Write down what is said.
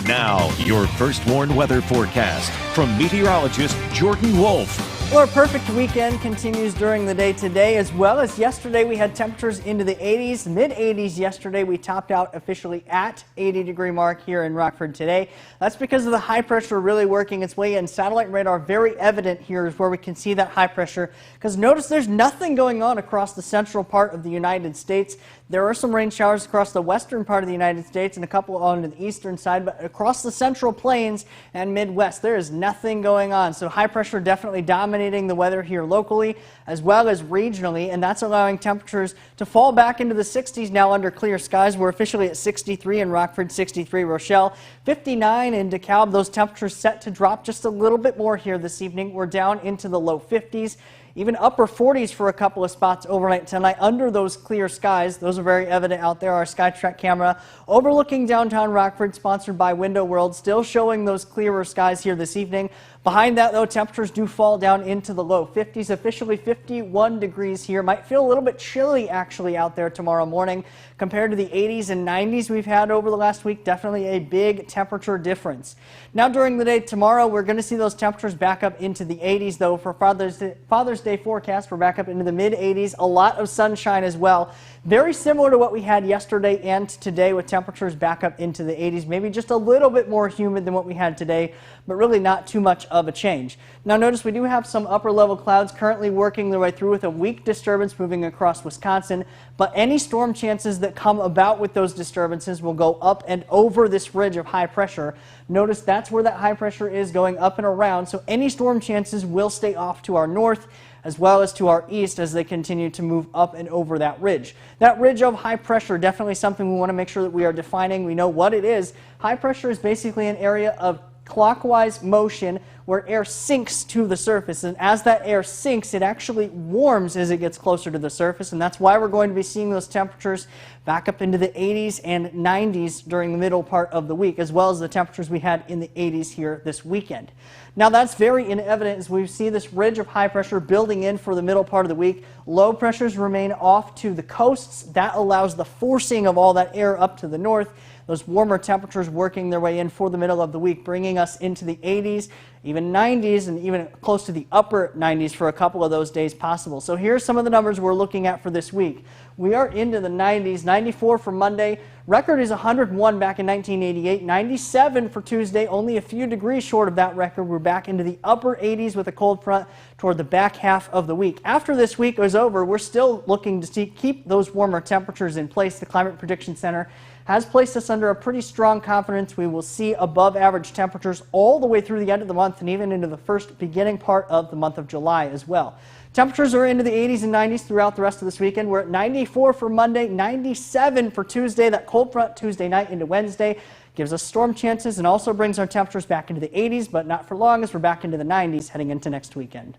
Now, your first warned weather forecast from meteorologist Jordan Wolfe. Well, our perfect weekend continues during the day today, as well as yesterday. We had temperatures into the 80s, mid-80s yesterday. We topped out officially at 80-degree mark here in Rockford today. That's because of the high pressure really working its way in. Satellite radar very evident here is where we can see that high pressure, because notice there's nothing going on across the central part of the United States. There are some rain showers across the western part of the United States and a couple on the eastern side, but across the central plains and Midwest, there is nothing going on. So high pressure definitely dominating the weather here locally as well as regionally, and that's allowing temperatures to fall back into the 60s now under clear skies. We're officially at 63 in Rockford, 63 Rochelle, 59 in DeKalb. Those temperatures set to drop just a little bit more here this evening. We're down into the low 50s. Even upper 40s for a couple of spots overnight tonight under those clear skies. Those are very evident out there. Our SkyTrack camera overlooking downtown Rockford, sponsored by Window World, still showing those clearer skies here this evening. Behind that, though, temperatures do fall down into the low 50s, officially 51 degrees here. Might feel a little bit chilly, actually, out there tomorrow morning compared to the 80s and 90s we've had over the last week. Definitely a big temperature difference. Now, during the day tomorrow, we're going to see those temperatures back up into the 80s, though. For Father's Day forecast, we're back up into the mid-80s. A lot of sunshine as well. Very similar to what we had yesterday and today, with temperatures back up into the 80s. Maybe just a little bit more humid than what we had today, but really not too much of a change. Now notice we do have some upper level clouds currently working their way through with a weak disturbance moving across Wisconsin, but any storm chances that come about with those disturbances will go up and over this ridge of high pressure. Notice that's where that high pressure is going up and around, so any storm chances will stay off to our north as well as to our east as they continue to move up and over that ridge. That ridge of high pressure, definitely something we want to make sure that we are defining. We know what it is. High pressure is basically an area of clockwise motion where air sinks to the surface, and as that air sinks, it actually warms as it gets closer to the surface, and that's why we're going to be seeing those temperatures back up into the 80s and 90s during the middle part of the week, as well as the temperatures we had in the 80s here this weekend. Now that's very evident as we see this ridge of high pressure building in for the middle part of the week. Low pressures remain off to the coasts. That allows the forcing of all that air up to the north. Those warmer temperatures working their way in for the middle of the week, bringing us into the 80s, even 90s, and even close to the upper 90s for a couple of those days possible. So here's some of the numbers we're looking at for this week. We are into the 90s, 94 for Monday. Record is 101 back in 1988, 97 for Tuesday, only a few degrees short of that record. We're back into the upper 80s with a cold front toward the back half of the week. After this week is over, we're still looking to keep those warmer temperatures in place. The Climate Prediction Center has placed us under a pretty strong confidence. We will see above average temperatures all the way through the end of the month and even into the first beginning part of the month of July as well. Temperatures are into the 80s and 90s throughout the rest of this weekend. We're at 94 for Monday, 97 for Tuesday. That cold front Tuesday night into Wednesday gives us storm chances and also brings our temperatures back into the 80s, but not for long as we're back into the 90s heading into next weekend.